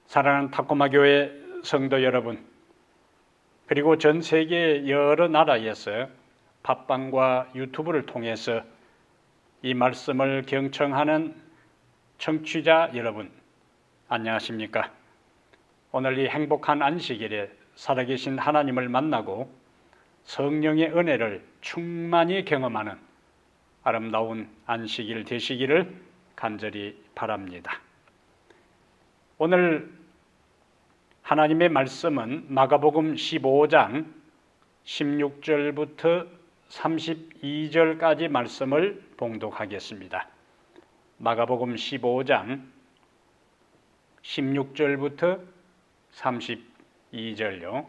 사랑하는 탁구마 교회 성도 여러분, 그리고 전 세계 여러 나라에서 팟빵과 유튜브를 통해서 이 말씀을 경청하는 청취자 여러분, 안녕하십니까? 오늘 이 행복한 안식일에 살아계신 하나님을 만나고 성령의 은혜를 충만히 경험하는 아름다운 안식일 되시기를 간절히 바랍니다. 오늘 하나님의 말씀은 마가복음 15장 16절부터 32절까지 말씀을 봉독하겠습니다. 마가복음 15장 16절부터 32절요.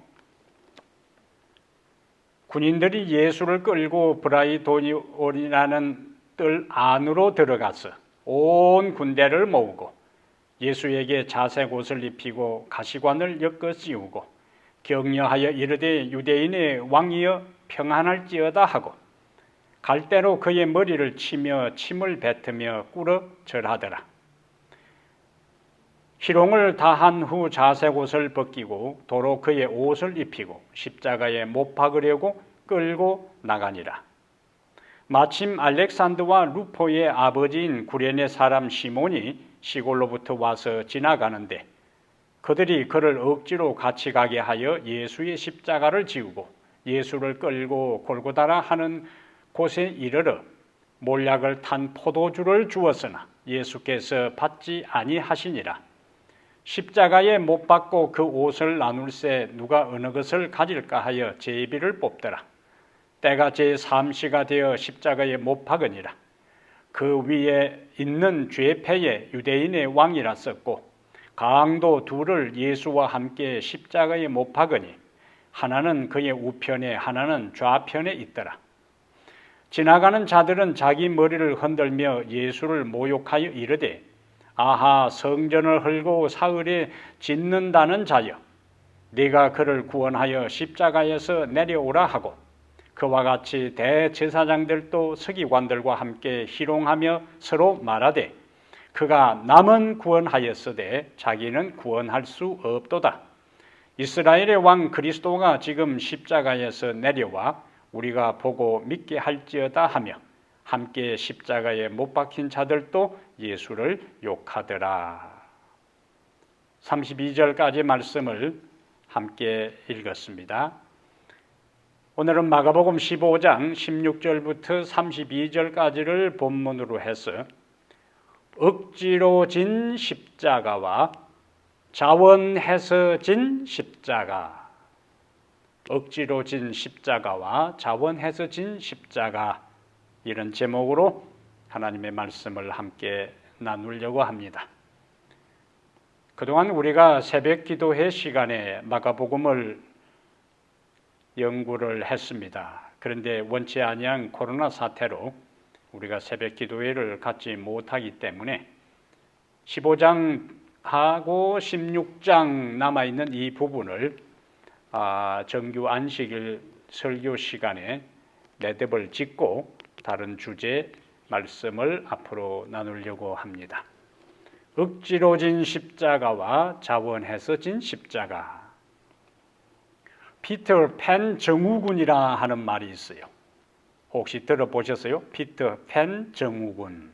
군인들이 예수를 끌고 브라이도니온이라는 뜰 안으로 들어가서 온 군대를 모으고 예수에게 자색 옷을 입히고 가시관을 엮어 씌우고 격려하여 이르되 유대인의 왕이여 평안할지어다 하고 갈대로 그의 머리를 치며 침을 뱉으며 꿇어 절하더라. 희롱을 다한 후 자색 옷을 벗기고 도로 그의 옷을 입히고 십자가에 못 박으려고 끌고 나가니라. 마침 알렉산더와 루포의 아버지인 구레네 사람 시몬이 시골로부터 와서 지나가는데 그들이 그를 억지로 같이 가게 하여 예수의 십자가를 지우고 예수를 끌고 골고다라 하는 곳에 이르러 몰약을 탄 포도주를 주었으나 예수께서 받지 아니하시니라. 십자가에 못 박고 그 옷을 나눌새 누가 어느 것을 가질까 하여 제비를 뽑더라. 때가 제3시가 되어 십자가에 못 박으니라. 그 위에 있는 죄패에 유대인의 왕이라 썼고 강도 둘을 예수와 함께 십자가에 못 박으니 하나는 그의 우편에 하나는 좌편에 있더라. 지나가는 자들은 자기 머리를 흔들며 예수를 모욕하여 이르되 아하, 성전을 헐고 사흘에 짓는다는 자여, 네가 그를 구원하여 십자가에서 내려오라 하고 그와 같이 대제사장들도 서기관들과 함께 희롱하며 서로 말하되 그가 남은 구원하였으되 자기는 구원할 수 없도다. 이스라엘의 왕 그리스도가 지금 십자가에서 내려와 우리가 보고 믿게 할지어다 하며 함께 십자가에 못 박힌 자들도 예수를 욕하더라. 32절까지 말씀을 함께 읽었습니다. 오늘은 마가복음 15장 16절부터 32절까지를 본문으로 해서 억지로 진 십자가와 자원해서 진 십자가, 억지로 진 십자가와 자원해서 진 십자가, 이런 제목으로 하나님의 말씀을 함께 나누려고 합니다. 그동안 우리가 새벽 기도회 시간에 마가복음을 연구를 했습니다. 그런데 원치 아니한 코로나 사태로 우리가 새벽 기도회를 갖지 못하기 때문에 15장하고 16장 남아있는 이 부분을 정규 안식일 설교 시간에 매듭을 짓고 다른 주제 말씀을 앞으로 나누려고 합니다. 억지로 진 십자가와 자원해서 진 십자가. 피터 팬 정우군이라 하는 말이 있어요. 혹시 들어보셨어요? 피터 팬 정우군.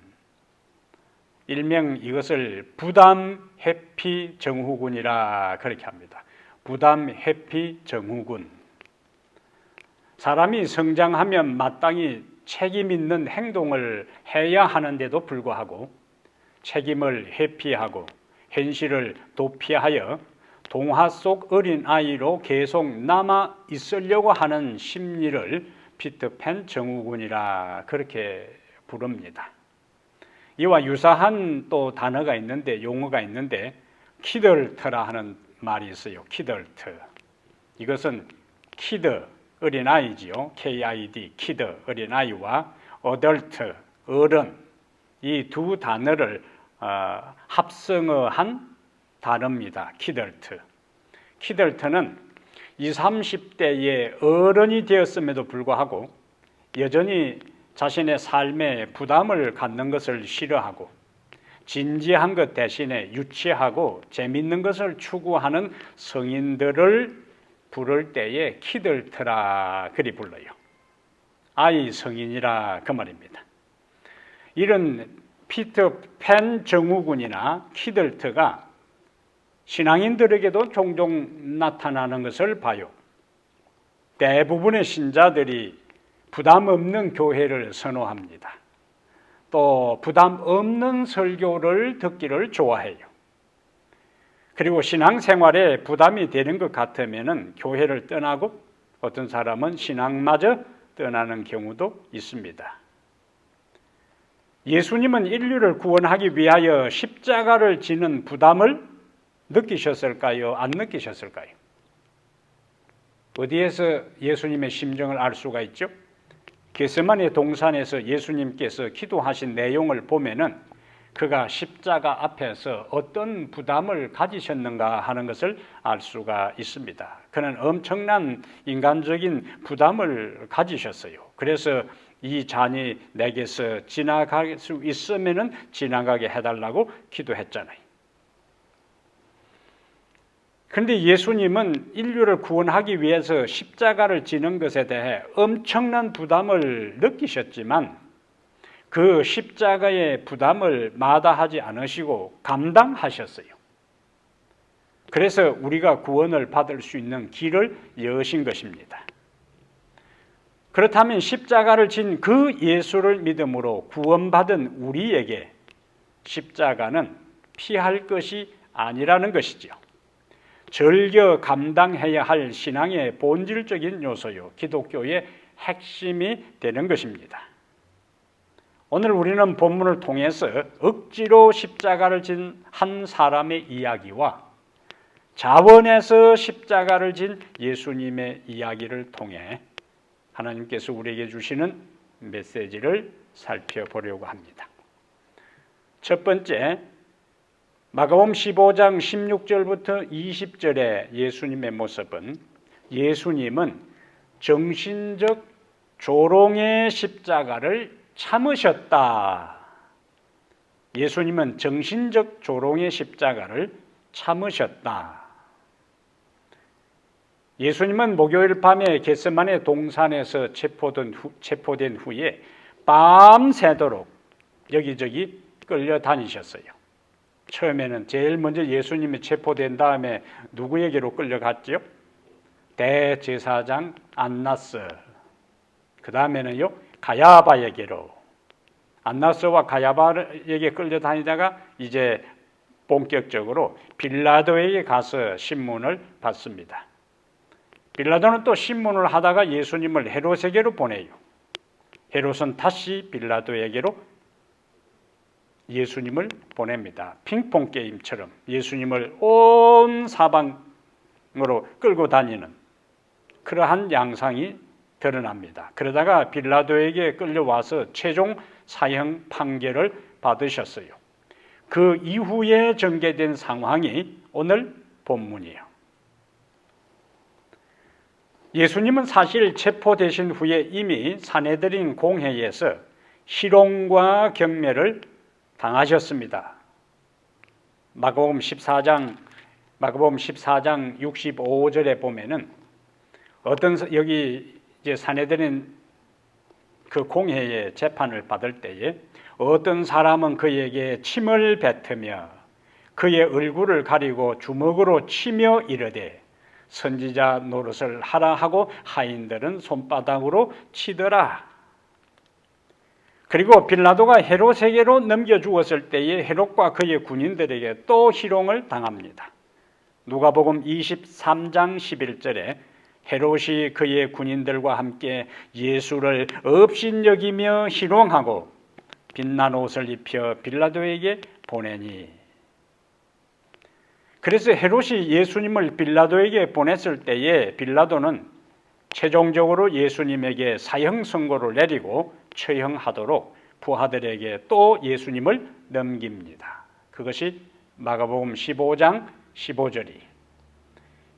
일명 이것을 부담 해피 정우군이라 그렇게 합니다. 부담 해피 정우군. 사람이 성장하면 마땅히 책임 있는 행동을 해야 하는데도 불구하고 책임을 회피하고 현실을 도피하여 동화 속 어린아이로 계속 남아 있으려고 하는 심리를 피터팬 정우군이라 그렇게 부릅니다. 이와 유사한 또 단어가 있는데, 용어가 있는데 키덜트라 하는 말이 있어요. 키덜트. 이것은 키드, 어린아이지요. KID, 키드, 어린아이와 어덜트, 어른, 이 두 단어를 합성어한 단어입니다. 키덜트. 키덜트는 20, 30대의 어른이 되었음에도 불구하고 여전히 자신의 삶에 부담을 갖는 것을 싫어하고 진지한 것 대신에 유치하고 재밌는 것을 추구하는 성인들을 부를 때에 키들트라 그리 불러요. 아이 성인이라 그 말입니다. 이런 피터팬 증후군이나 키들트가 신앙인들에게도 종종 나타나는 것을 봐요. 대부분의 신자들이 부담 없는 교회를 선호합니다. 또 부담 없는 설교를 듣기를 좋아해요. 그리고 신앙생활에 부담이 되는 것 같으면 교회를 떠나고 어떤 사람은 신앙마저 떠나는 경우도 있습니다. 예수님은 인류를 구원하기 위하여 십자가를 지는 부담을 느끼셨을까요? 안 느끼셨을까요? 어디에서 예수님의 심정을 알 수가 있죠? 겟세마네 동산에서 예수님께서 기도하신 내용을 보면은 그가 십자가 앞에서 어떤 부담을 가지셨는가 하는 것을 알 수가 있습니다. 그는 엄청난 인간적인 부담을 가지셨어요. 그래서 이 잔이 내게서 지나갈 수 있으면은 지나가게 해달라고 기도했잖아요. 그런데 예수님은 인류를 구원하기 위해서 십자가를 지는 것에 대해 엄청난 부담을 느끼셨지만 그 십자가의 부담을 마다하지 않으시고 감당하셨어요. 그래서 우리가 구원을 받을 수 있는 길을 여신 것입니다. 그렇다면 십자가를 진 그 예수를 믿음으로 구원받은 우리에게 십자가는 피할 것이 아니라는 것이죠. 즐겨 감당해야 할 신앙의 본질적인 요소요, 기독교의 핵심이 되는 것입니다. 오늘 우리는 본문을 통해서 억지로 십자가를 진 한 사람의 이야기와 자원해서 십자가를 진 예수님의 이야기를 통해 하나님께서 우리에게 주시는 메시지를 살펴보려고 합니다. 첫 번째, 마가복음 15장 16절부터 20절의 예수님의 모습은 예수님은 정신적 조롱의 십자가를 참으셨다. 예수님은 정신적 조롱의 십자가를 참으셨다. 예수님은 목요일 밤에 겟세마네 동산에서 체포된 후에 밤새도록 여기저기 끌려다니셨어요. 처음에는 제일 먼저 예수님이 체포된 다음에 누구에게로 끌려갔죠? 대제사장 안나스. 그 다음에는요, 가야바에게로. 안나스와 가야바에게 끌려다니다가 이제 본격적으로 빌라도에게 가서 신문을 받습니다. 빌라도는 또 신문을 하다가 예수님을 헤롯에게로 보내요. 헤롯은 다시 빌라도에게로 예수님을 보냅니다. 핑퐁 게임처럼 예수님을 온 사방으로 끌고 다니는 그러한 양상이 드러납니다. 그러다가 빌라도에게 끌려와서 최종 사형 판결을 받으셨어요. 그 이후에 전개된 상황이 오늘 본문이에요. 예수님은 사실 체포되신 후에 이미 산헤드린 공회에서 희롱과 경매를 당하셨습니다. 마가복음 14장 65절에 보면은 여기 이제 산헤드린 그 공회의 재판을 받을 때에 어떤 사람은 그에게 침을 뱉으며 그의 얼굴을 가리고 주먹으로 치며 이르되 선지자 노릇을 하라 하고 하인들은 손바닥으로 치더라. 그리고 빌라도가 헤롯에게로 넘겨주었을 때에 헤롯과 그의 군인들에게 또 희롱을 당합니다. 누가복음 23장 11절에 헤롯이 그의 군인들과 함께 예수를 업신여기며 희롱하고 빛난 옷을 입혀 빌라도에게 보내니. 그래서 헤롯이 예수님을 빌라도에게 보냈을 때에 빌라도는 최종적으로 예수님에게 사형 선고를 내리고 처형하도록 부하들에게 또 예수님을 넘깁니다. 그것이 마가복음 15장 15절이.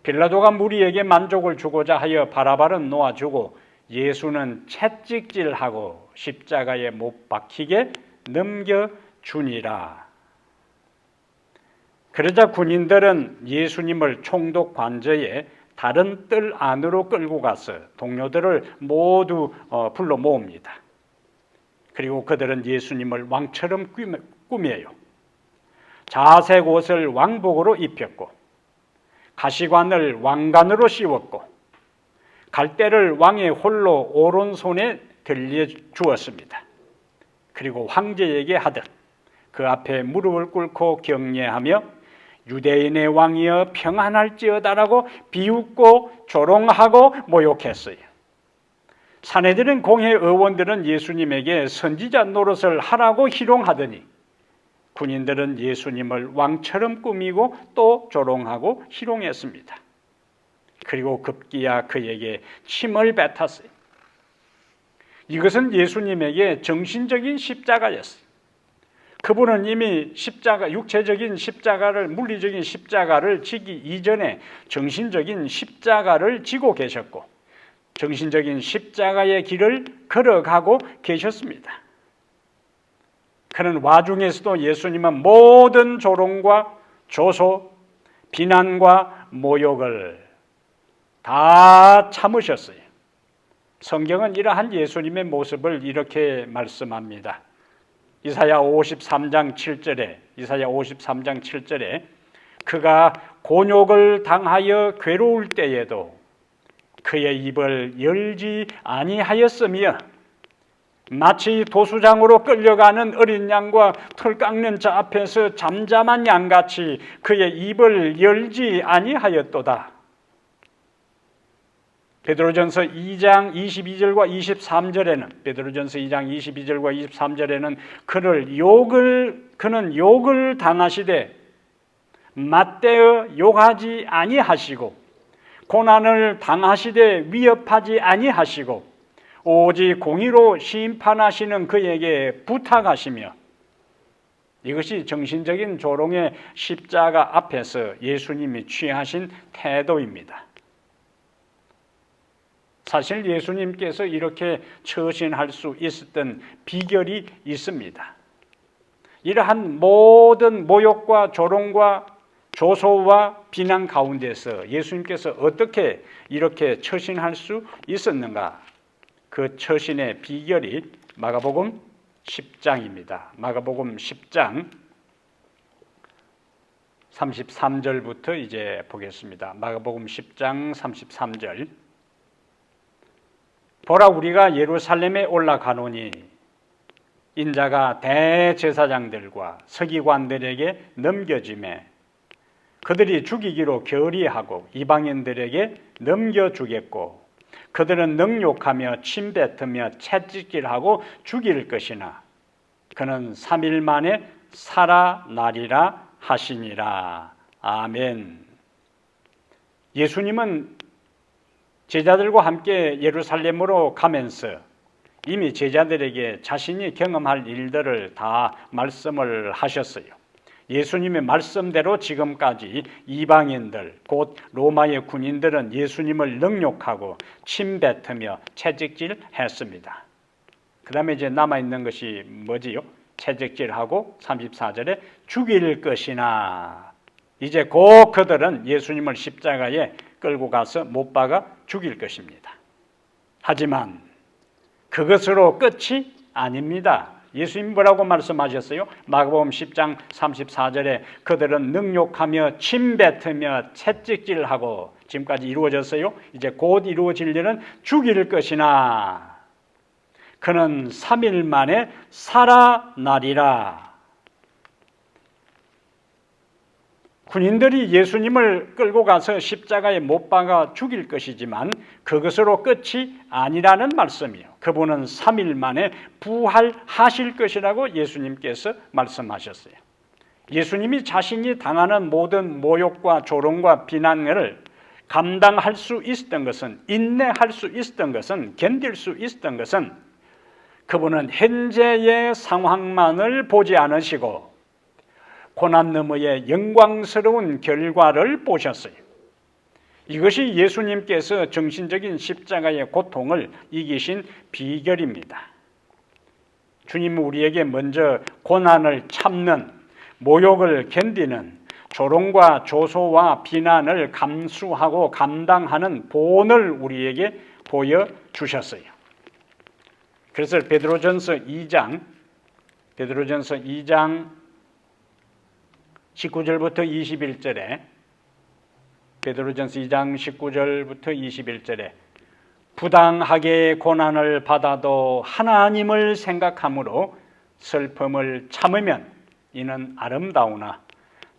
빌라도가 무리에게 만족을 주고자 하여 바라바는 놓아주고 예수는 채찍질하고 십자가에 못 박히게 넘겨주니라. 그러자 군인들은 예수님을 총독 관저에 다른 뜰 안으로 끌고 가서 동료들을 모두 불러 모읍니다. 그리고 그들은 예수님을 왕처럼 꾸며요. 자색 옷을 왕복으로 입혔고 가시관을 왕관으로 씌웠고 갈대를 왕의 홀로 오른손에 들려주었습니다. 그리고 황제에게 하듯 그 앞에 무릎을 꿇고 경례하며 유대인의 왕이여 평안할지어다라고 비웃고 조롱하고 모욕했어요. 산헤드린 공회 의원들은 예수님에게 선지자 노릇을 하라고 희롱하더니 군인들은 예수님을 왕처럼 꾸미고 또 조롱하고 희롱했습니다. 그리고 급기야 그에게 침을 뱉었어요. 이것은 예수님에게 정신적인 십자가였어요. 그분은 이미 십자가, 육체적인 십자가를, 물리적인 십자가를 지기 이전에 정신적인 십자가를 지고 계셨고 정신적인 십자가의 길을 걸어가고 계셨습니다. 그런 와중에서도 예수님은 모든 조롱과 조소, 비난과 모욕을 다 참으셨어요. 성경은 이러한 예수님의 모습을 이렇게 말씀합니다. 이사야 53장 7절에 그가 곤욕을 당하여 괴로울 때에도 그의 입을 열지 아니하였으며 마치 도수장으로 끌려가는 어린 양과 털 깎는 자 앞에서 잠잠한 양같이 그의 입을 열지 아니하였도다. 베드로전서 2장 22절과 23절에는 베드로전서 2장 22절과 23절에는 그는 욕을 당하시되 맞대어 욕하지 아니하시고 고난을 당하시되 위협하지 아니하시고 오직 공의로 심판하시는 그에게 부탁하시며 이것이 정신적인 조롱의 십자가 앞에서 예수님이 취하신 태도입니다. 사실 예수님께서 이렇게 처신할 수 있었던 비결이 있습니다. 이러한 모든 모욕과 조롱과 조소와 비난 가운데서 예수님께서 어떻게 이렇게 처신할 수 있었는가? 그 처신의 비결이 마가복음 10장입니다. 마가복음 10장 33절부터 이제 보겠습니다. 마가복음 10장 33절. 보라 우리가 예루살렘에 올라가노니 인자가 대제사장들과 서기관들에게 넘겨지매 그들이 죽이기로 결의하고 이방인들에게 넘겨주겠고 그들은 능욕하며 침뱉으며 채찍질하고 죽일 것이나 그는 3일 만에 살아나리라 하시니라. 아멘. 예수님은 제자들과 함께 예루살렘으로 가면서 이미 제자들에게 자신이 경험할 일들을 다 말씀을 하셨어요. 예수님의 말씀대로 지금까지 이방인들, 곧 로마의 군인들은 예수님을 능욕하고 침뱉으며 채찍질했습니다. 그 다음에 이제 남아있는 것이 뭐지요? 채찍질하고 34절에 죽일 것이나 이제 곧 그들은 예수님을 십자가에 끌고 가서 못 박아 죽일 것입니다. 하지만 그것으로 끝이 아닙니다. 예수님 뭐라고 말씀하셨어요? 마가복음 10장 34절에 그들은 능욕하며 침뱉으며 채찍질하고 지금까지 이루어졌어요. 이제 곧 이루어질 일은 죽일 것이나 그는 3일 만에 살아나리라. 군인들이 예수님을 끌고 가서 십자가에 못 박아 죽일 것이지만 그것으로 끝이 아니라는 말씀이에요. 그분은 3일 만에 부활하실 것이라고 예수님께서 말씀하셨어요. 예수님이 자신이 당하는 모든 모욕과 조롱과 비난을 감당할 수 있었던 것은, 인내할 수 있었던 것은, 견딜 수 있었던 것은 그분은 현재의 상황만을 보지 않으시고 고난 너머의 영광스러운 결과를 보셨어요. 이것이 예수님께서 정신적인 십자가의 고통을 이기신 비결입니다. 주님은 우리에게 먼저 고난을 참는, 모욕을 견디는, 조롱과 조소와 비난을 감수하고 감당하는 본을 우리에게 보여주셨어요. 그래서 베드로전서 2장 19절부터 21절에 베드로전서 2장 19절부터 21절에 부당하게 고난을 받아도 하나님을 생각함으로 슬픔을 참으면 이는 아름다우나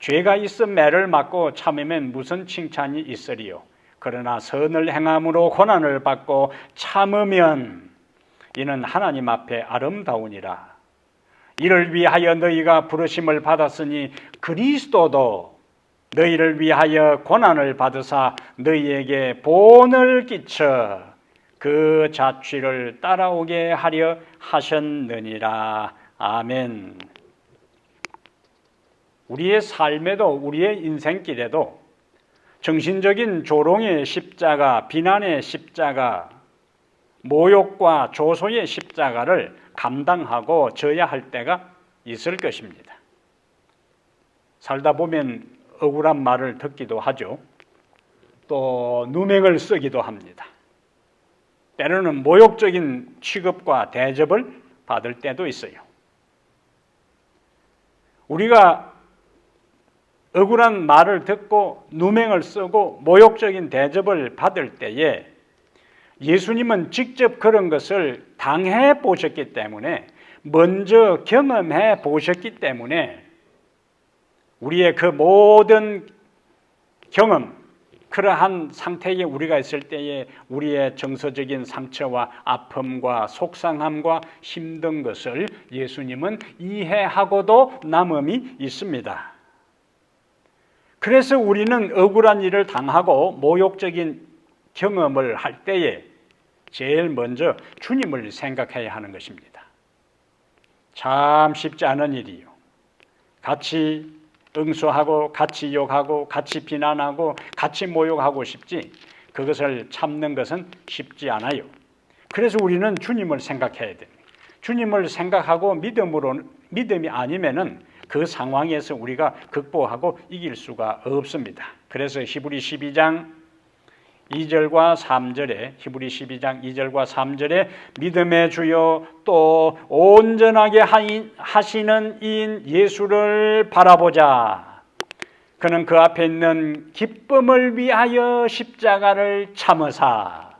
죄가 있어 매를 맞고 참으면 무슨 칭찬이 있으리요. 그러나 선을 행함으로 고난을 받고 참으면 이는 하나님 앞에 아름다우니라. 이를 위하여 너희가 부르심을 받았으니 그리스도도 너희를 위하여 고난을 받으사 너희에게 본을 끼쳐 그 자취를 따라오게 하려 하셨느니라. 아멘. 우리의 삶에도 우리의 인생길에도 정신적인 조롱의 십자가, 비난의 십자가, 모욕과 조소의 십자가를 감당하고 져야 할 때가 있을 것입니다. 살다 보면 억울한 말을 듣기도 하죠. 또 누명을 쓰기도 합니다. 때로는 모욕적인 취급과 대접을 받을 때도 있어요. 우리가 억울한 말을 듣고 누명을 쓰고 모욕적인 대접을 받을 때에 예수님은 직접 그런 것을 당해 보셨기 때문에, 먼저 경험해 보셨기 때문에 우리의 그 모든 경험, 그러한 상태에 우리가 있을 때에 우리의 정서적인 상처와 아픔과 속상함과 힘든 것을 예수님은 이해하고도 남음이 있습니다. 그래서 우리는 억울한 일을 당하고 모욕적인 경험을 할 때에 제일 먼저 주님을 생각해야 하는 것입니다. 참 쉽지 않은 일이요. 같이 응수하고 같이 욕하고 같이 비난하고 같이 모욕하고 싶지, 그것을 참는 것은 쉽지 않아요. 그래서 우리는 주님을 생각해야 됩니다. 주님을 생각하고 믿음이 아니면은 그 상황에서 우리가 극복하고 이길 수가 없습니다. 그래서 히브리 12장 2절과 3절에 히브리 12장 2절과 3절에 믿음의 주요 또 온전하게 하시는 이인 예수를 바라보자. 그는 그 앞에 있는 기쁨을 위하여 십자가를 참으사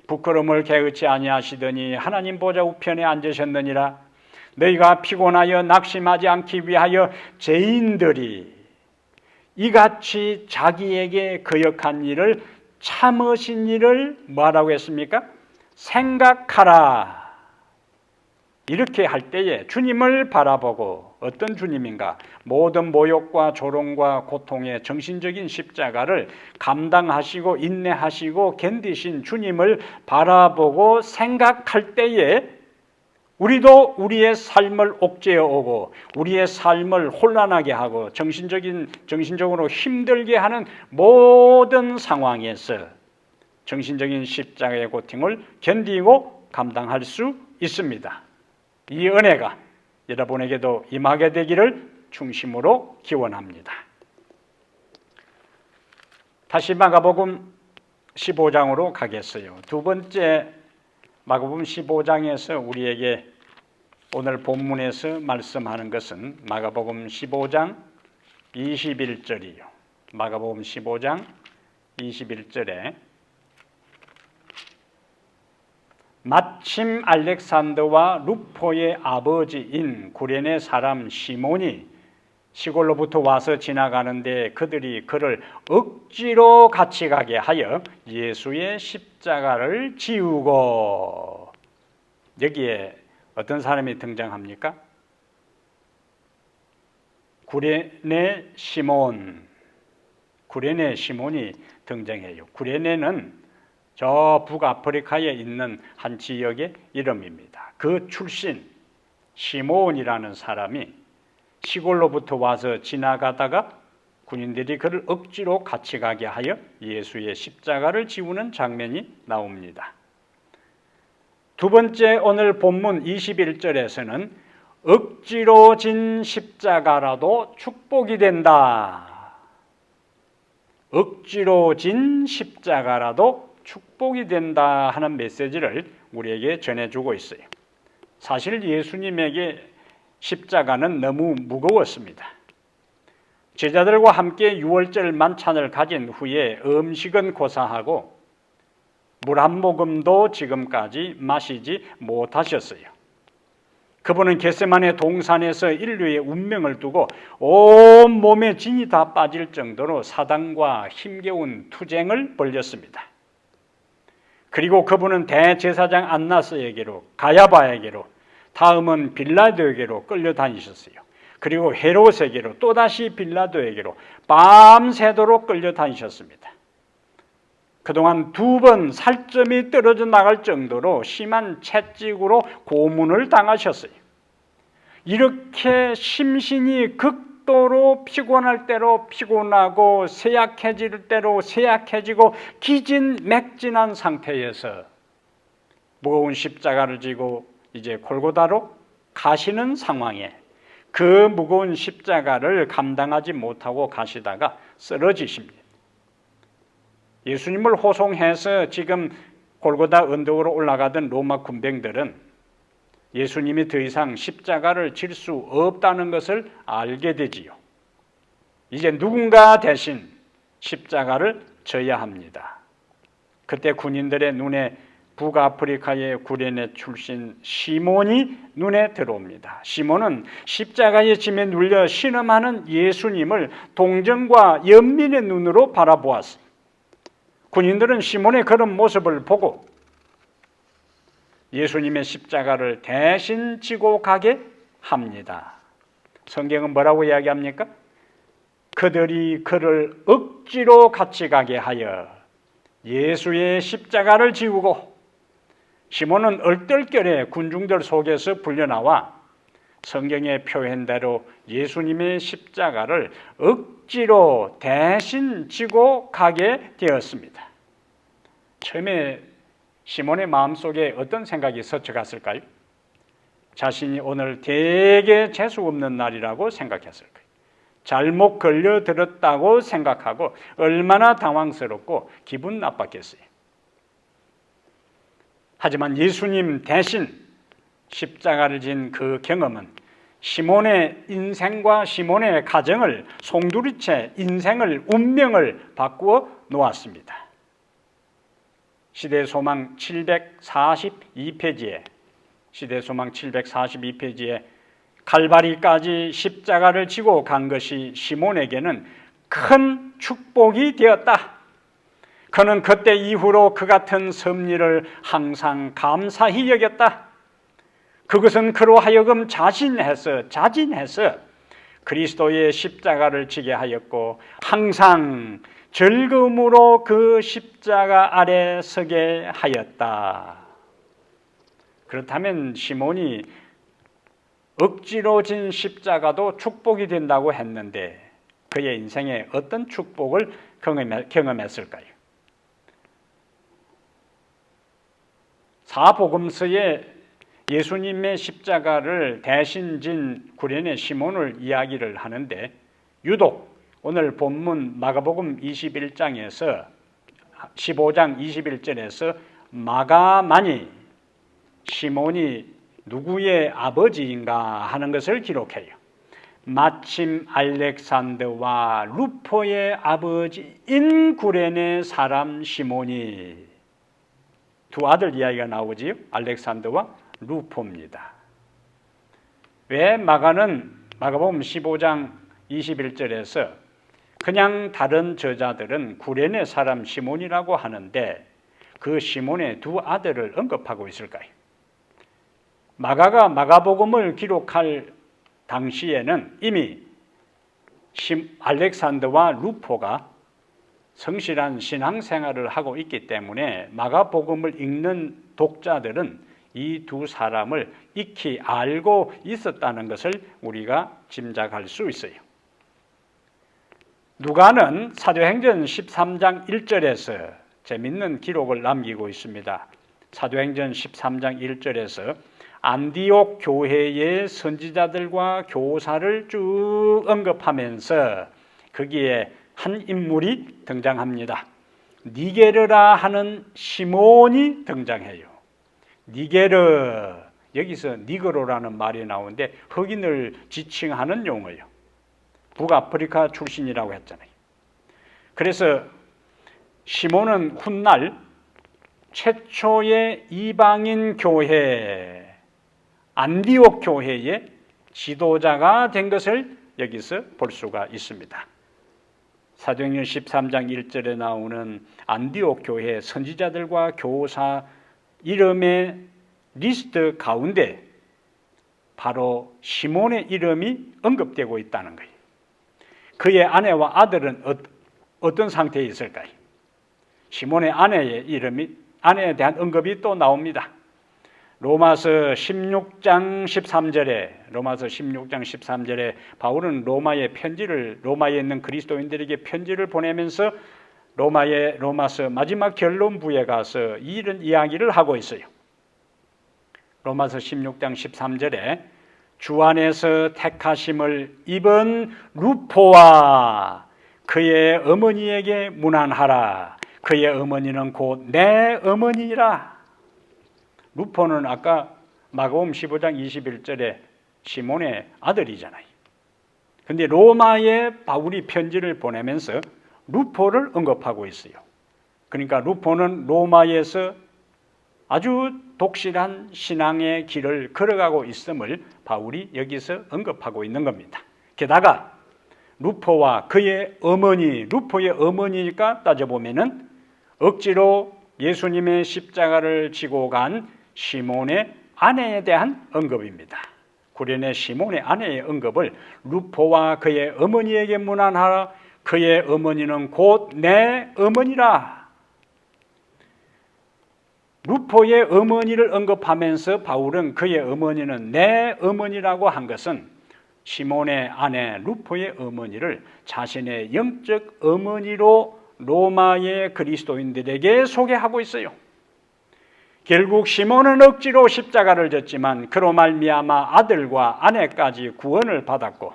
부끄러움을 개의치 아니하시더니 하나님 보좌 우편에 앉으셨느니라. 너희가 피곤하여 낙심하지 않기 위하여 죄인들이 이같이 자기에게 거역한 일을 참으신 일을 뭐라고 했습니까? 생각하라. 이렇게 할 때에 주님을 바라보고, 어떤 주님인가? 모든 모욕과 조롱과 고통의 정신적인 십자가를 감당하시고 인내하시고 견디신 주님을 바라보고 생각할 때에 우리도 우리의 삶을 옥죄어 오고 우리의 삶을 혼란하게 하고 정신적으로 힘들게 하는 모든 상황에서 정신적인 십자가의 고통을 견디고 감당할 수 있습니다. 이 은혜가 여러분에게도 임하게 되기를 중심으로 기원합니다. 다시 마가복음 15장으로 가겠어요. 두 번째 마가복음 15장에서 우리에게 오늘 본문에서 말씀하는 것은 마가복음 15장 21절이요. 마가복음 15장 21절에 마침 알렉산더와 루포의 아버지인 구레네 사람 시몬이 시골로부터 와서 지나가는데 그들이 그를 억지로 같이 가게 하여 예수의 십자가를 지우고, 여기에 어떤 사람이 등장합니까? 구레네 시몬이 등장해요. 구레네는 저 북아프리카에 있는 한 지역의 이름입니다. 그 출신 시몬이라는 사람이 시골로부터 와서 지나가다가 군인들이 그를 억지로 같이 가게 하여 예수의 십자가를 지우는 장면이 나옵니다. 두 번째 오늘 본문 21절에서는 억지로 진 십자가라도 축복이 된다. 억지로 진 십자가라도 축복이 된다 하는 메시지를 우리에게 전해주고 있어요. 사실 예수님에게 십자가는 너무 무거웠습니다. 제자들과 함께 유월절 만찬을 가진 후에 음식은 고사하고 물 한 모금도 지금까지 마시지 못하셨어요. 그분은 겟세마네 동산에서 인류의 운명을 두고 온 몸에 진이 다 빠질 정도로 사단과 힘겨운 투쟁을 벌였습니다. 그리고 그분은 대제사장 안나스에게로, 가야바에게로, 다음은 빌라도에게로 끌려다니셨어요. 그리고 헤롯에게로, 또다시 빌라도에게로 밤새도록 끌려다니셨습니다. 그동안 2번 살점이 떨어져 나갈 정도로 심한 채찍으로 고문을 당하셨어요. 이렇게 심신이 극도로 피곤할 대로 피곤하고 쇠약해질 대로 쇠약해지고 기진맥진한 상태에서 무거운 십자가를 지고 이제 골고다로 가시는 상황에 그 무거운 십자가를 감당하지 못하고 가시다가 쓰러지십니다. 예수님을 호송해서 지금 골고다 언덕으로 올라가던 로마 군병들은 예수님이 더 이상 십자가를 질 수 없다는 것을 알게 되지요. 이제 누군가 대신 십자가를 져야 합니다. 그때 군인들의 눈에 북아프리카의 구레네 출신 시몬이 눈에 들어옵니다. 시몬은 십자가의 짐에 눌려 신음하는 예수님을 동정과 연민의 눈으로 바라보았습니다. 군인들은 시몬의 그런 모습을 보고 예수님의 십자가를 대신 지고 가게 합니다. 성경은 뭐라고 이야기합니까? 그들이 그를 억지로 같이 가게 하여 예수의 십자가를 지우고 시몬은 얼떨결에 군중들 속에서 불려나와 성경의 표현대로 예수님의 십자가를 억지로 대신 지고 가게 되었습니다. 처음에 시몬의 마음속에 어떤 생각이 스쳐갔을까요? 자신이 오늘 되게 재수없는 날이라고 생각했을 거예요. 잘못 걸려들었다고 생각하고 얼마나 당황스럽고 기분 나빴겠어요. 하지만 예수님 대신 십자가를 진 그 경험은 시몬의 인생과 시몬의 가정을 송두리째 인생을 운명을 바꾸어 놓았습니다. 시대소망 742페이지에 시대소망 742페이지에 칼바리까지 십자가를 지고 간 것이 시몬에게는 큰 축복이 되었다. 그는 그때 이후로 그 같은 섭리를 항상 감사히 여겼다. 그것은 그로 하여금 자진해서 그리스도의 십자가를 지게 하였고 항상 즐거움으로 그 십자가 아래 서게 하였다. 그렇다면 시몬이 억지로 진 십자가도 축복이 된다고 했는데 그의 인생에 어떤 축복을 경험했을까요? 사복음서에 예수님의 십자가를 대신 진 구레네 시몬을 이야기를 하는데 유독 오늘 본문 마가복음 21장에서 15장 21절에서 마가만이 시몬이 누구의 아버지인가 하는 것을 기록해요. 마침 알렉산더와 루포의 아버지인 구레네 사람 시몬이 두 아들 이야기가 나오지요. 알렉산더와 루포입니다. 왜 마가는 마가복음 15장 21절에서 그냥 다른 저자들은 구레네 사람 시몬이라고 하는데 그 시몬의 두 아들을 언급하고 있을까요? 마가가 마가복음을 기록할 당시에는 이미 알렉산더와 루포가 성실한 신앙생활을 하고 있기 때문에 마가복음을 읽는 독자들은 이 두 사람을 익히 알고 있었다는 것을 우리가 짐작할 수 있어요. 누가는 사도행전 13장 1절에서 재밌는 기록을 남기고 있습니다. 사도행전 13장 1절에서 안디옥 교회의 선지자들과 교사를 쭉 언급하면서 거기에 한 인물이 등장합니다. 니게르라 하는 시몬이 등장해요. 니게르, 여기서 니그로라는 말이 나오는데 흑인을 지칭하는 용어예요. 북아프리카 출신이라고 했잖아요. 그래서 시몬은 훗날 최초의 이방인 교회, 안디옥 교회의 지도자가 된 것을 여기서 볼 수가 있습니다. 사도행전 13장 1절에 나오는 안디옥 교회 선지자들과 교사 이름의 리스트 가운데 바로 시몬의 이름이 언급되고 있다는 거예요. 그의 아내와 아들은 어떤 상태에 있을까요? 시몬의 아내에 대한 언급이 또 나옵니다. 로마서 16장 13절에 바울은 로마에 있는 그리스도인들에게 편지를 보내면서 로마서 마지막 결론부에 가서 이런 이야기를 하고 있어요. 로마서 16장 13절에 주 안에서 택하심을 입은 루포와 그의 어머니에게 문안하라. 그의 어머니는 곧 내 어머니라. 루포는 아까 마가복음 15장 21절에 시몬의 아들이잖아요. 그런데 로마에 바울이 편지를 보내면서 루포를 언급하고 있어요. 그러니까 루포는 로마에서 아주 독실한 신앙의 길을 걸어가고 있음을 바울이 여기서 언급하고 있는 겁니다. 게다가 루포와 그의 어머니, 루포의 어머니니까 따져보면은 억지로 예수님의 십자가를 지고 간 시몬의 아내에 대한 언급입니다. 구련의 시몬의 아내의 언급을 루포와 그의 어머니에게 문안하라. 그의 어머니는 곧 내 어머니라. 루포의 어머니를 언급하면서 바울은 그의 어머니는 내 어머니라고 한 것은 시몬의 아내 루포의 어머니를 자신의 영적 어머니로 로마의 그리스도인들에게 소개하고 있어요. 결국 시몬은 억지로 십자가를 졌지만 그로 말미암아 아들과 아내까지 구원을 받았고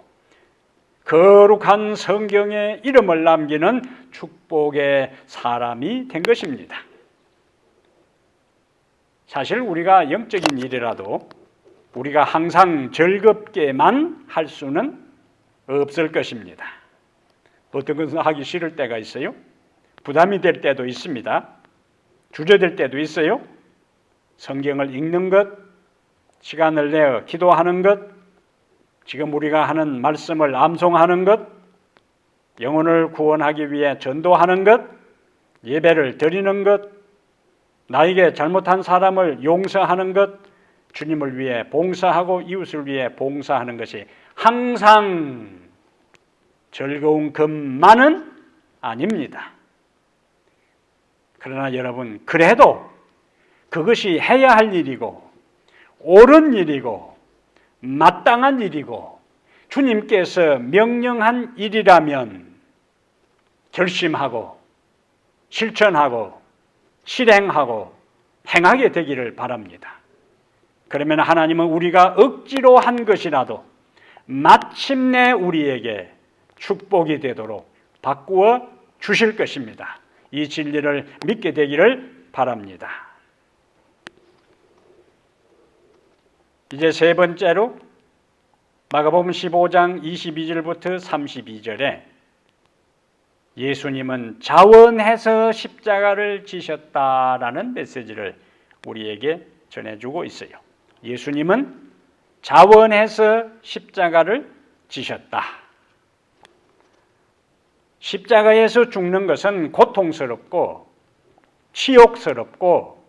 거룩한 성경에 이름을 남기는 축복의 사람이 된 것입니다. 사실 우리가 영적인 일이라도 우리가 항상 즐겁게만 할 수는 없을 것입니다. 어떤 것은 하기 싫을 때가 있어요. 부담이 될 때도 있습니다. 주저될 때도 있어요. 성경을 읽는 것, 시간을 내어 기도하는 것, 지금 우리가 하는 말씀을 암송하는 것, 영혼을 구원하기 위해 전도하는 것, 예배를 드리는 것, 나에게 잘못한 사람을 용서하는 것, 주님을 위해 봉사하고 이웃을 위해 봉사하는 것이 항상 즐거운 것만은 아닙니다. 그러나 여러분, 그래도 그것이 해야 할 일이고 옳은 일이고 마땅한 일이고 주님께서 명령한 일이라면 결심하고 실천하고 실행하고 행하게 되기를 바랍니다. 그러면 하나님은 우리가 억지로 한 것이라도 마침내 우리에게 축복이 되도록 바꾸어 주실 것입니다. 이 진리를 믿게 되기를 바랍니다. 이제 세 번째로 마가복음 15장 22절부터 32절에 예수님은 자원해서 십자가를 지셨다라는 메시지를 우리에게 전해주고 있어요. 예수님은 자원해서 십자가를 지셨다. 십자가에서 죽는 것은 고통스럽고 치욕스럽고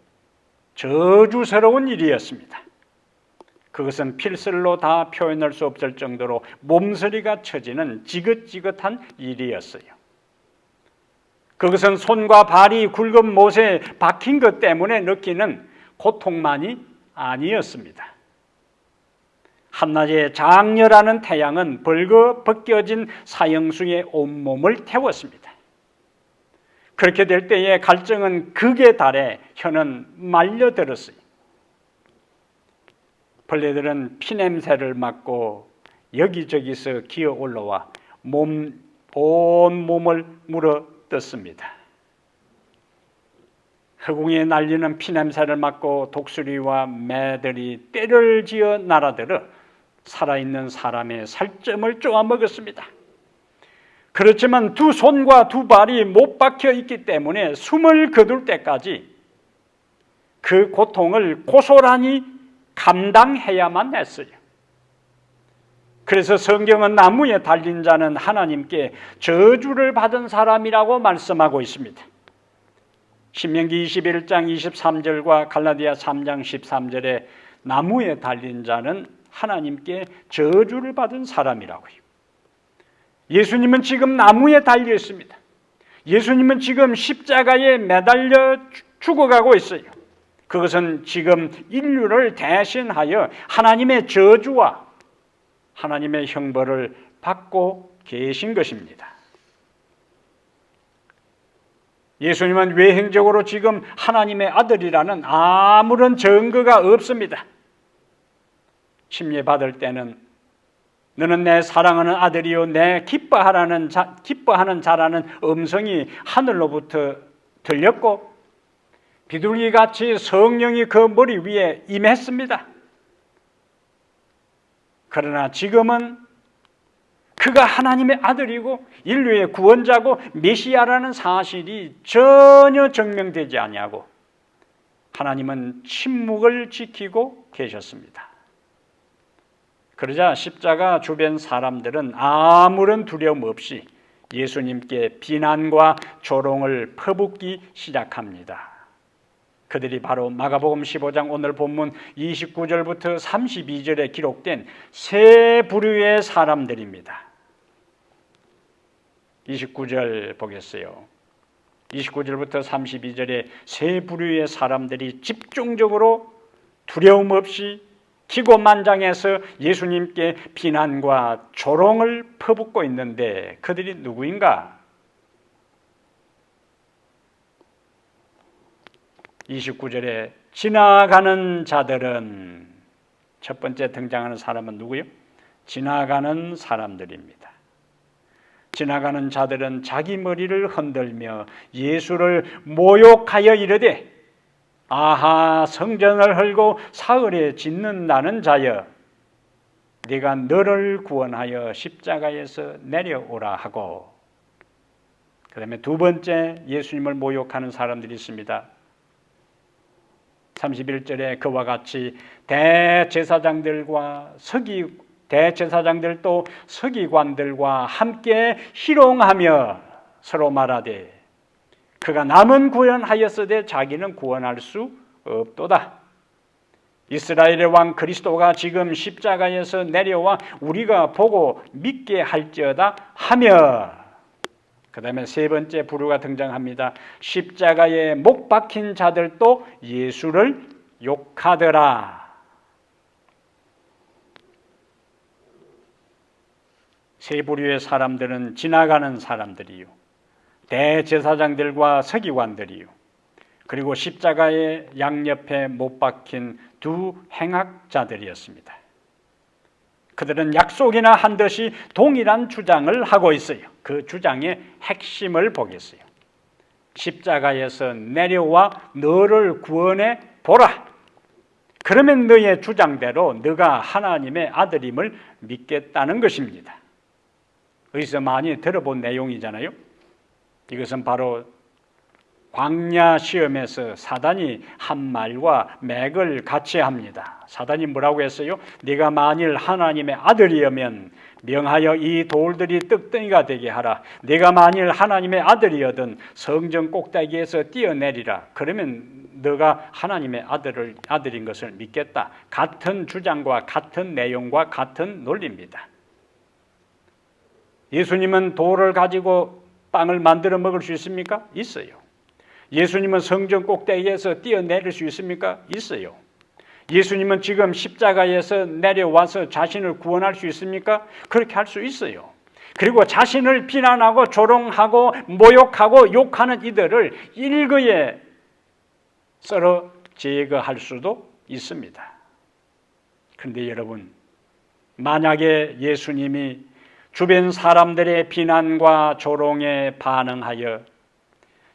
저주스러운 일이었습니다. 그것은 필설로 다 표현할 수 없을 정도로 몸서리가 쳐지는 지긋지긋한 일이었어요. 그것은 손과 발이 굵은 못에 박힌 것 때문에 느끼는 고통만이 아니었습니다. 한낮에 장렬하는 태양은 벌거벗겨진 사형수의 온몸을 태웠습니다. 그렇게 될 때에 갈증은 극에 달해 혀는 말려들었어요. 벌레들은 피냄새를 맡고 여기저기서 기어 올라와 몸 온 몸을 물어뜯습니다. 허공에 날리는 피냄새를 맡고 독수리와 매들이 떼를 지어 날아들어 살아있는 사람의 살점을 쪼아먹었습니다. 그렇지만 두 손과 두 발이 못 박혀 있기 때문에 숨을 거둘 때까지 그 고통을 고스란히 감당해야만 했어요. 그래서 성경은 나무에 달린 자는 하나님께 저주를 받은 사람이라고 말씀하고 있습니다. 신명기 21장 23절과 갈라디아 3장 13절에 나무에 달린 자는 하나님께 저주를 받은 사람이라고요. 예수님은 지금 나무에 달려 있습니다. 예수님은 지금 십자가에 매달려 죽어가고 있어요. 그것은 지금 인류를 대신하여 하나님의 저주와 하나님의 형벌을 받고 계신 것입니다. 예수님은 외형적으로 지금 하나님의 아들이라는 아무런 증거가 없습니다. 침례받을 때는 너는 내 사랑하는 아들이요 내 기뻐하는 자라는 음성이 하늘로부터 들렸고 비둘기같이 성령이 그 머리 위에 임했습니다. 그러나 지금은 그가 하나님의 아들이고 인류의 구원자고 메시아라는 사실이 전혀 증명되지 아니하고 하나님은 침묵을 지키고 계셨습니다. 그러자 십자가 주변 사람들은 아무런 두려움 없이 예수님께 비난과 조롱을 퍼붓기 시작합니다. 그들이 바로 마가복음 15장 오늘 본문 29절부터 32절에 기록된 세 부류의 사람들입니다. 29절 보겠어요. 29절부터 32절에 세 부류의 사람들이 집중적으로 두려움 없이 기고만장해서 예수님께 비난과 조롱을 퍼붓고 있는데 그들이 누구인가? 29절에 지나가는 자들은 첫 번째 등장하는 사람은 누구요? 지나가는 사람들입니다. 지나가는 자들은 자기 머리를 흔들며 예수를 모욕하여 이르되 아하 성전을 헐고 사흘에 짓는다는 자여 네가 너를 구원하여 십자가에서 내려오라 하고 그 다음에 두 번째 예수님을 모욕하는 사람들이 있습니다. 31절에 그와 같이 대제사장들도 서기관들과 함께 희롱하며 서로 말하되 그가 남은 구원하였으되 자기는 구원할 수 없도다. 이스라엘의 왕 그리스도가 지금 십자가에서 내려와 우리가 보고 믿게 할지어다 하며 그 다음에 세 번째 부류가 등장합니다. 십자가에 못 박힌 자들도 예수를 욕하더라. 세 부류의 사람들은 지나가는 사람들이요, 대제사장들과 서기관들이요, 그리고 십자가의 양옆에 못 박힌 두 행악자들이었습니다. 그들은 약속이나 한 듯이 동일한 주장을 하고 있어요. 그 주장의 핵심을 보겠어요. 십자가에서 내려와 너를 구원해 보라. 그러면 너의 주장대로 너가 하나님의 아들임을 믿겠다는 것입니다. 어디서 많이 들어본 내용이잖아요. 이것은 바로 광야 시험에서 사단이 한 말과 맥을 같이 합니다. 사단이 뭐라고 했어요? 네가 만일 하나님의 아들이면 명하여 이 돌들이 떡덩이가 되게 하라. 네가 만일 하나님의 아들이거든 성전 꼭대기에서 뛰어내리라. 그러면 너가 하나님의 아들인 것을 믿겠다. 같은 주장과 같은 내용과 같은 논리입니다. 예수님은 돌을 가지고 빵을 만들어 먹을 수 있습니까? 있어요. 예수님은 성전 꼭대기에서 뛰어내릴 수 있습니까? 있어요. 예수님은 지금 십자가에서 내려와서 자신을 구원할 수 있습니까? 그렇게 할 수 있어요. 그리고 자신을 비난하고 조롱하고 모욕하고 욕하는 이들을 일거에 썰어 제거할 수도 있습니다. 그런데 여러분, 만약에 예수님이 주변 사람들의 비난과 조롱에 반응하여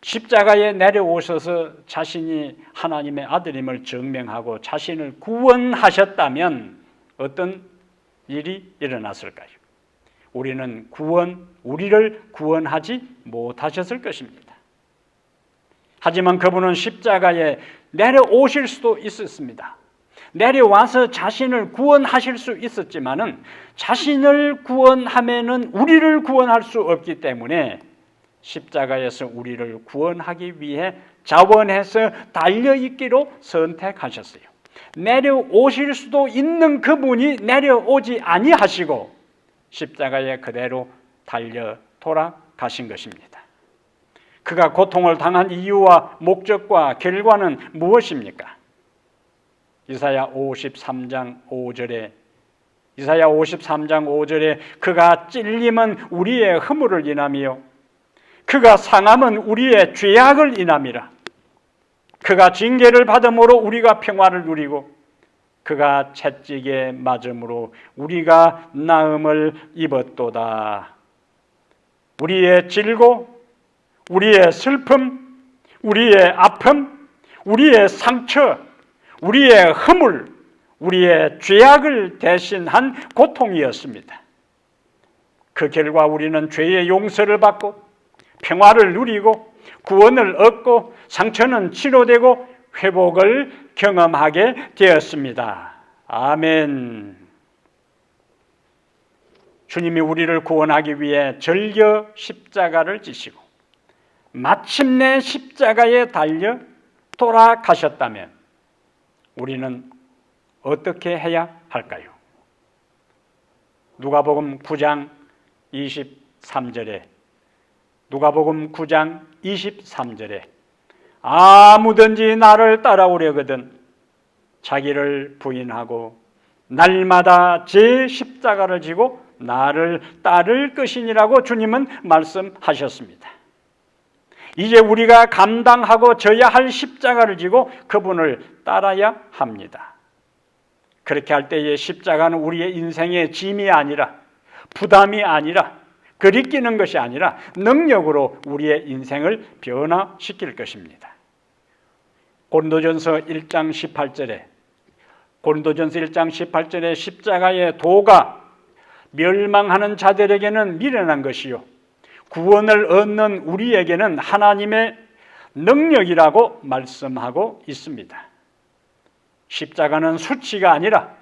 십자가에 내려오셔서 자신이 하나님의 아들임을 증명하고 자신을 구원하셨다면 어떤 일이 일어났을까요? 우리를 구원하지 못하셨을 것입니다. 하지만 그분은 십자가에 내려오실 수도 있었습니다. 내려와서 자신을 구원하실 수 있었지만은 자신을 구원하면은 우리를 구원할 수 없기 때문에 십자가에서 우리를 구원하기 위해 자원해서 달려있기로 선택하셨어요. 내려오실 수도 있는 그분이 내려오지 아니하시고 십자가에 그대로 달려 돌아가신 것입니다. 그가 고통을 당한 이유와 목적과 결과는 무엇입니까? 이사야 53장 5절에 그가 찔림은 우리의 허물을 인하며 그가 상함은 우리의 죄악을 인함이라. 그가 징계를 받음으로 우리가 평화를 누리고 그가 채찍에 맞음으로 우리가 나음을 입었도다. 우리의 질고 우리의 슬픔, 우리의 아픔, 우리의 상처, 우리의 허물, 우리의 죄악을 대신한 고통이었습니다. 그 결과 우리는 죄의 용서를 받고 평화를 누리고 구원을 얻고 상처는 치료되고 회복을 경험하게 되었습니다. 아멘. 주님이 우리를 구원하기 위해 절겨 십자가를 지시고 마침내 십자가에 달려 돌아가셨다면 우리는 어떻게 해야 할까요? 누가복음 9장 23절에 아무든지 나를 따라오려거든 자기를 부인하고 날마다 제 십자가를 지고 나를 따를 것이니라고 주님은 말씀하셨습니다. 이제 우리가 감당하고 져야 할 십자가를 지고 그분을 따라야 합니다. 그렇게 할 때에 십자가는 우리의 인생의 짐이 아니라 부담이 아니라 그리끼는 것이 아니라 능력으로 우리의 인생을 변화시킬 것입니다. 고린도전서 1장 18절에 십자가의 도가 멸망하는 자들에게는 미련한 것이요 구원을 얻는 우리에게는 하나님의 능력이라고 말씀하고 있습니다. 십자가는 수치가 아니라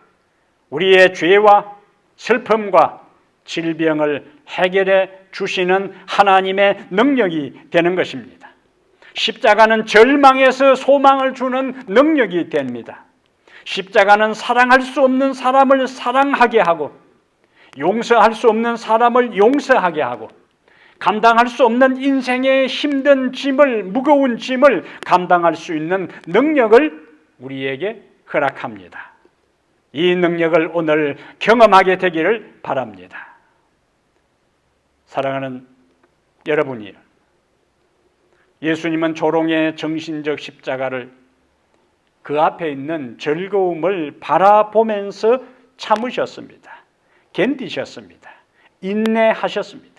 우리의 죄와 슬픔과 질병을 해결해 주시는 하나님의 능력이 되는 것입니다. 십자가는 절망에서 소망을 주는 능력이 됩니다. 십자가는 사랑할 수 없는 사람을 사랑하게 하고 용서할 수 없는 사람을 용서하게 하고 감당할 수 없는 인생의 힘든 짐을, 무거운 짐을 감당할 수 있는 능력을 우리에게 허락합니다. 이 능력을 오늘 경험하게 되기를 바랍니다. 사랑하는 여러분이요, 예수님은 조롱의 정신적 십자가를 그 앞에 있는 즐거움을 바라보면서 참으셨습니다. 견디셨습니다. 인내하셨습니다.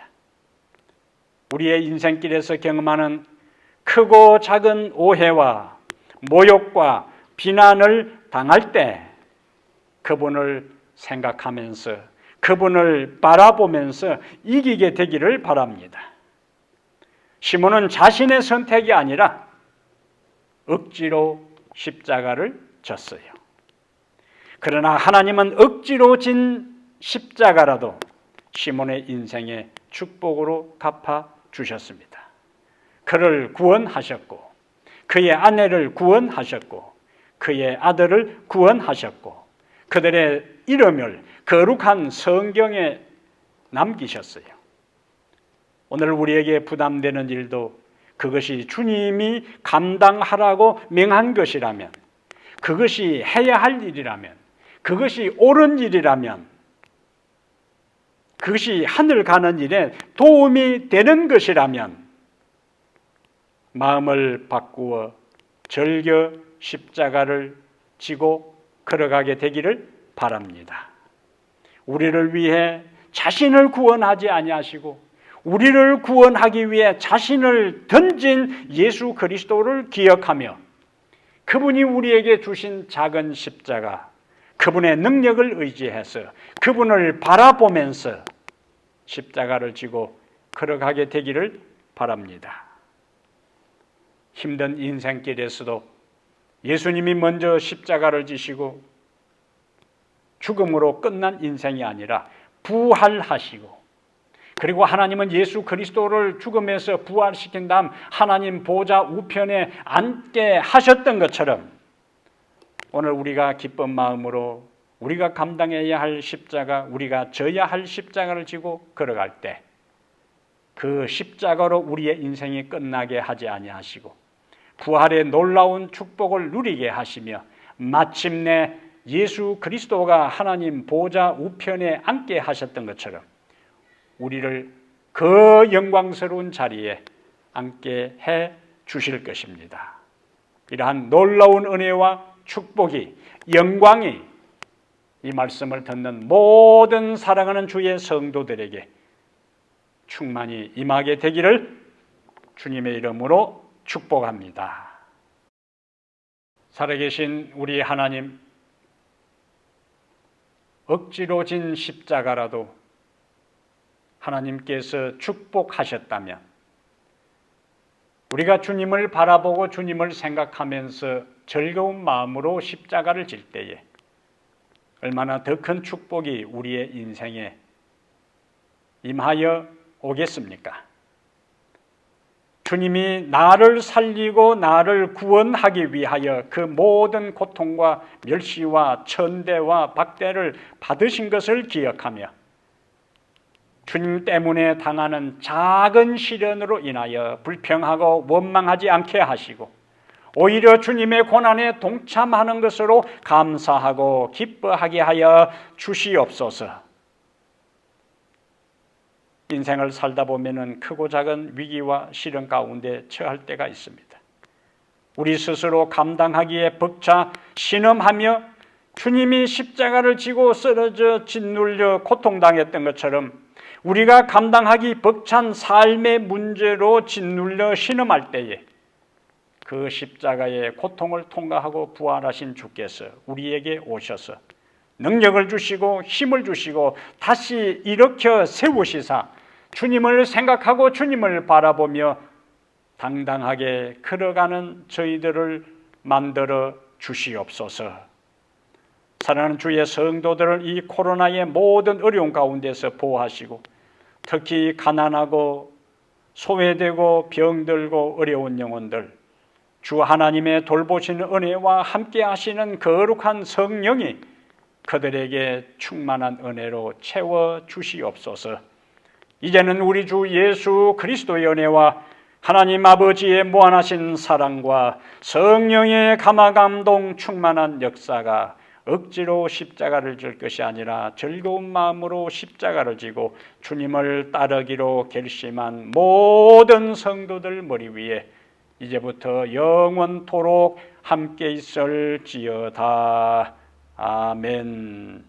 우리의 인생길에서 경험하는 크고 작은 오해와 모욕과 비난을 당할 때 그분을 생각하면서 그분을 바라보면서 이기게 되기를 바랍니다. 시몬은 자신의 선택이 아니라 억지로 십자가를 졌어요. 그러나 하나님은 억지로 진 십자가라도 시몬의 인생의 축복으로 갚아 주셨습니다. 그를 구원하셨고 그의 아내를 구원하셨고 그의 아들을 구원하셨고 그들의 이름을 거룩한 성경에 남기셨어요. 오늘 우리에게 부담되는 일도 그것이 주님이 감당하라고 명한 것이라면, 그것이 해야 할 일이라면, 그것이 옳은 일이라면, 그것이 하늘 가는 일에 도움이 되는 것이라면 마음을 바꾸어 절겨 십자가를 지고 걸어가게 되기를 바랍니다. 우리를 위해 자신을 구원하지 아니하시고 우리를 구원하기 위해 자신을 던진 예수 그리스도를 기억하며 그분이 우리에게 주신 작은 십자가, 그분의 능력을 의지해서 그분을 바라보면서 십자가를 지고 걸어가게 되기를 바랍니다. 힘든 인생길에서도 예수님이 먼저 십자가를 지시고 죽음으로 끝난 인생이 아니라 부활하시고, 그리고 하나님은 예수 그리스도를 죽음에서 부활시킨 다음 하나님 보좌 우편에 앉게 하셨던 것처럼 오늘 우리가 기쁜 마음으로 우리가 감당해야 할 십자가, 우리가 져야 할 십자가를 지고 걸어갈 때 그 십자가로 우리의 인생이 끝나게 하지 아니하시고 부활의 놀라운 축복을 누리게 하시며 마침내 예수 그리스도가 하나님 보좌 우편에 앉게 하셨던 것처럼 우리를 그 영광스러운 자리에 앉게 해 주실 것입니다. 이러한 놀라운 은혜와 축복이, 영광이 이 말씀을 듣는 모든 사랑하는 주의 성도들에게 충만히 임하게 되기를 주님의 이름으로 축복합니다. 살아계신 우리 하나님, 억지로 진 십자가라도 하나님께서 축복하셨다면 우리가 주님을 바라보고 주님을 생각하면서 즐거운 마음으로 십자가를 질 때에 얼마나 더 큰 축복이 우리의 인생에 임하여 오겠습니까? 주님이 나를 살리고 나를 구원하기 위하여 그 모든 고통과 멸시와 천대와 박대를 받으신 것을 기억하며 주님 때문에 당하는 작은 시련으로 인하여 불평하고 원망하지 않게 하시고 오히려 주님의 고난에 동참하는 것으로 감사하고 기뻐하게 하여 주시옵소서. 인생을 살다 보면은 크고 작은 위기와 시련 가운데 처할 때가 있습니다. 우리 스스로 감당하기에 벅차 신음하며 주님이 십자가를 지고 쓰러져 짓눌려 고통당했던 것처럼 우리가 감당하기 벅찬 삶의 문제로 짓눌려 신음할 때에 그 십자가의 고통을 통과하고 부활하신 주께서 우리에게 오셔서 능력을 주시고 힘을 주시고 다시 일으켜 세우시사 주님을 생각하고 주님을 바라보며 당당하게 걸어가는 저희들을 만들어 주시옵소서. 사랑하는 주의 성도들을 이 코로나의 모든 어려움 가운데서 보호하시고 특히 가난하고 소외되고 병들고 어려운 영혼들 주 하나님의 돌보시는 은혜와 함께 하시는 거룩한 성령이 그들에게 충만한 은혜로 채워 주시옵소서. 이제는 우리 주 예수 그리스도의 은혜와 하나님 아버지의 무한하신 사랑과 성령의 감화감동 충만한 역사가 억지로 십자가를 질 것이 아니라 즐거운 마음으로 십자가를 지고 주님을 따르기로 결심한 모든 성도들 머리 위에 이제부터 영원토록 함께 있을지어다. 아멘.